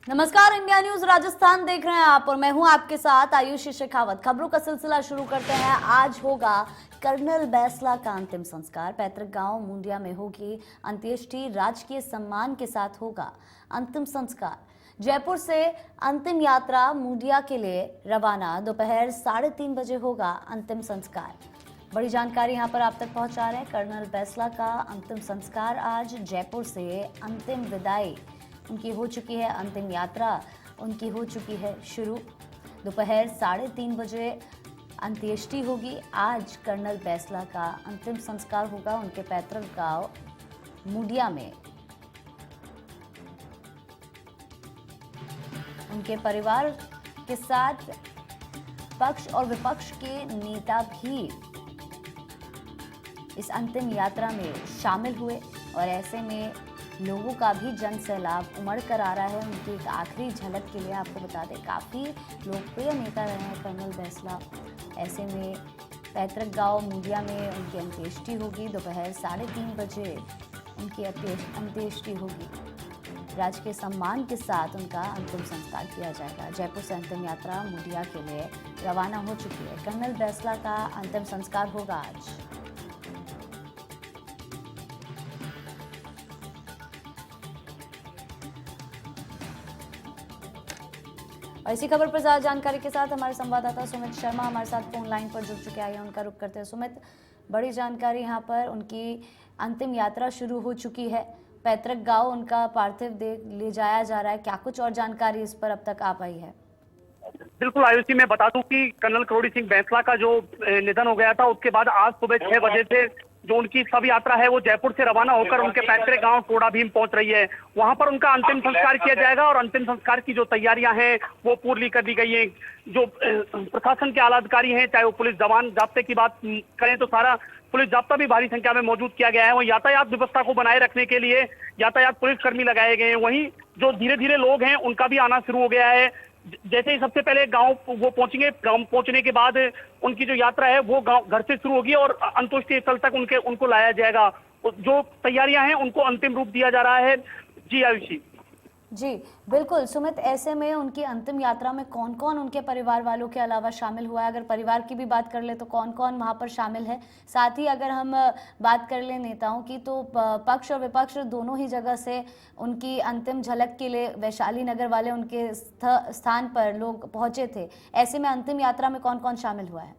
नमस्कार, India news Rajasthan देख रहे हैं आप और मैं हूं आपके साथ आयुषी शेखावत। खबरों का सिलसिला शुरू करते हैं। आज होगा कर्नल बैंसला का अंतिम संस्कार। पैतृक गांव मुंडिया में होगी अंत्येष्टि। राजकीय सम्मान के साथ होगा अंतिम संस्कार। जयपुर से अंतिम यात्रा मुंडिया के लिए रवाना। दोपहर 3:30 बजे होगा अंतिम संस्कार। बड़ी जानकारी यहां पर आप तक पहुंचा रहे हैं। कर्नल बैंसला का अंतिम संस्कार आज। जयपुर से अंतिम विदाई उनकी हो चुकी है, अंतिम यात्रा उनकी हो चुकी है शुरू। दोपहर 3:30 बजे अंत्येष्टि होगी। आज कर्नल बैंसला का अंतिम संस्कार होगा उनके पैतृक गांव मुंडिया में। उनके परिवार के साथ पक्ष और विपक्ष के नेता भी इस अंतिम यात्रा में शामिल हुए और ऐसे में लोगों का भी जन सैलाब उमड़ कर आ रहा है। उनकी एक आखिरी झलक के लिए आपको बता दें, काफ़ी लोकप्रिय नेता रहे हैं कर्नल बैंसला। ऐसे में पैतृक गांव मुंडिया में उनकी अंत्येष्टि होगी। दोपहर 3:30 बजे उनकी अंत्येष्टि होगी। राजकीय सम्मान के साथ उनका अंतिम संस्कार किया जाएगा। जयपुर से अंतिम यात्रा मुंडिया के लिए रवाना हो चुकी है। कर्नल बैंसला का अंतिम संस्कार होगा आज। और इसी खबर पर ज्यादा जानकारी के साथ हमारे संवाददाता सुमित शर्मा हमारे साथ फोन लाइन पर जुड़ चुके हैं। उनका रुख करते हैं। सुमित, बड़ी जानकारी यहाँ पर, उनकी अंतिम यात्रा शुरू हो चुकी है। पैतृक गांव उनका पार्थिव देह ले जाया जा रहा है। क्या कुछ और जानकारी इस पर अब तक आ पाई है? बिल्कुल आयुषी, मैं बता दूं कि कर्नल करोड़ी सिंह बैंसला का जो निधन हो गया था, उसके बाद आज सुबह 6 बजे से जो उनकी शव यात्रा है वो जयपुर से रवाना होकर उनके पैतृक गांव टोडा भीम पहुंच रही है। वहां पर उनका अंतिम संस्कार किया जाएगा और अंतिम संस्कार की जो तैयारियां हैं वो पूरी कर दी गई हैं। जो प्रशासन के आला अधिकारी हैं, चाहे वो पुलिस जवान जाब्ते की बात करें तो सारा पुलिस जाब्ता भी भारी संख्या में मौजूद किया गया है। वहीं यातायात व्यवस्था को बनाए रखने के लिए यातायात पुलिसकर्मी लगाए गए हैं। वहीं जो धीरे धीरे लोग हैं उनका भी आना शुरू हो गया है। जैसे ही सबसे पहले गांव वो पहुंचेंगे, गांव पहुंचने के बाद उनकी जो यात्रा है वो गांव घर से शुरू होगी और अंत्येष्टि स्थल तक उनको लाया जाएगा। जो तैयारियां हैं उनको अंतिम रूप दिया जा रहा है। जी आयुषी। जी बिल्कुल सुमित, ऐसे में उनकी अंतिम यात्रा में कौन कौन उनके परिवार वालों के अलावा शामिल हुआ है? अगर परिवार की भी बात कर ले तो कौन कौन वहां पर शामिल है? साथ ही अगर हम बात कर ले नेताओं की, तो पक्ष और विपक्ष दोनों ही जगह से उनकी अंतिम झलक के लिए वैशाली नगर वाले उनके स्थान पर लोग पहुंचे थे। ऐसे में अंतिम यात्रा में कौन कौन शामिल हुआ है?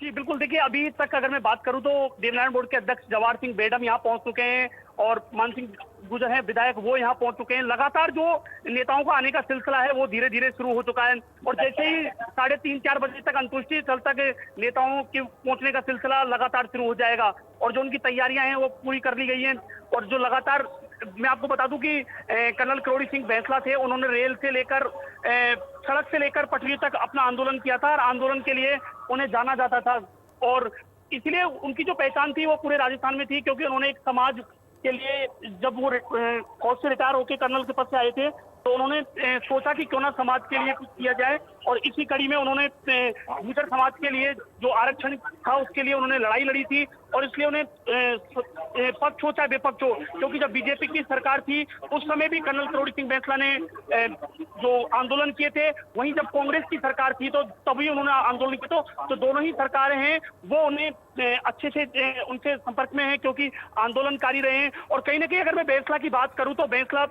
जी बिल्कुल, देखिए अभी तक अगर मैं बात करूं तो देवनारायण बोर्ड के अध्यक्ष जवाहर सिंह बेडम यहाँ पहुंच चुके हैं और मान सिंह गुजर हैं विधायक, वो यहाँ पहुंच चुके हैं। लगातार जो नेताओं का आने का सिलसिला है वो धीरे धीरे शुरू हो चुका है और जैसे ही 3:30-4 बजे तक अंत्येष्टि स्थल तक नेताओं के पहुंचने का सिलसिला लगातार शुरू हो जाएगा और जो उनकी तैयारियां हैं वो पूरी कर ली गई हैं। और जो लगातार मैं आपको बता दूं कि कर्नल करोड़ी सिंह बैंसला थे, उन्होंने रेल से लेकर सड़क से लेकर पटरी तक अपना आंदोलन किया था और आंदोलन के लिए उन्हें जाना जाता था और इसलिए उनकी जो पहचान थी वो पूरे राजस्थान में थी, क्योंकि उन्होंने एक समाज के लिए, जब वो फौज से रिटायर होकर कर्नल के पद से आए थे तो उन्होंने सोचा कि क्यों ना समाज के लिए कुछ किया जाए और इसी कड़ी में उन्होंने गुर्जर समाज के लिए जो आरक्षण था उसके लिए उन्होंने लड़ाई लड़ी थी और इसलिए उन्हें पक्ष हो चाहे विपक्ष हो, क्योंकि जब बीजेपी की सरकार थी उस समय भी कर्नल करोड़ी सिंह बैंसला ने जो आंदोलन किए थे, वहीं जब कांग्रेस की सरकार थी तो तभी उन्होंने आंदोलन किए। तो दोनों ही सरकारें हैं वो उन्हें अच्छे से उनसे संपर्क में है क्योंकि आंदोलनकारी रहे हैं। और कहीं ना कहीं अगर मैं बैंसला की बात करूं तो बैंसला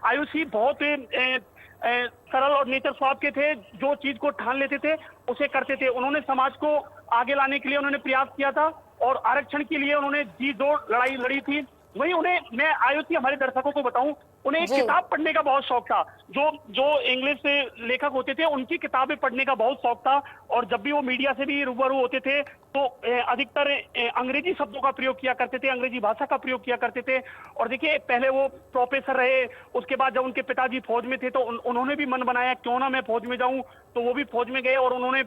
आयुषी बहुत सरल और नेचर स्वभाव के थे। जो चीज को ठान लेते थे उसे करते थे। उन्होंने समाज को आगे लाने के लिए उन्होंने प्रयास किया था और आरक्षण के लिए उन्होंने जी दो लड़ाई लड़ी थी। वहीं उन्हें, मैं आयुषी हमारे दर्शकों को बताऊं, उन्हें एक किताब पढ़ने का बहुत शौक था। जो इंग्लिश से लेखक होते थे उनकी किताबें पढ़ने का बहुत शौक था और जब भी वो मीडिया से भी रूबरू होते थे तो अधिकतर अंग्रेजी शब्दों का प्रयोग किया करते थे, अंग्रेजी भाषा का प्रयोग किया करते थे। और देखिए पहले वो प्रोफेसर रहे, उसके बाद जब उनके पिताजी फौज में थे तो उन्होंने भी मन बनाया क्यों ना मैं फौज में जाऊं, तो वो भी फौज में गए और उन्होंने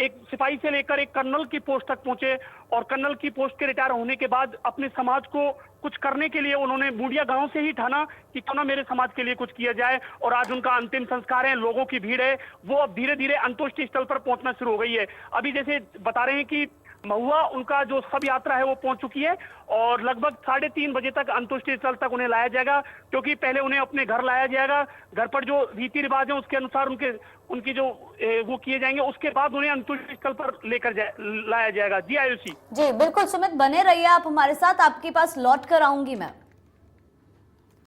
एक सिपाही से लेकर एक कर्नल की पोस्ट तक पहुंचे और कर्नल की पोस्ट के रिटायर होने के बाद अपने समाज को कुछ करने के लिए उन्होंने मुंडिया गांव से ही ठाना कि क्यों ना मेरे समाज के लिए कुछ किया जाए और आज उनका अंतिम संस्कार है। लोगों की भीड़ है वो अब धीरे धीरे अंत्येष्टि स्थल पर पहुंचना शुरू हो गई है। अभी जैसे बता रहे हैं कि महुआ उनका जो शव यात्रा है वो पहुंच चुकी है और लगभग 3:30 बजे तक अंत्येष्टि स्थल तक उन्हें लाया जाएगा, क्योंकि पहले उन्हें अपने घर लाया जाएगा। घर पर जो रीति रिवाज है उसके अनुसार उनकी जो वो किए जाएंगे, उसके बाद उन्हें अंत्येष्टि स्थल पर लाया जाएगा। जी आयुषी। जी बिल्कुल सुमित, बने रहिए आप हमारे साथ, आपके पास लौट कर आऊंगी मैं।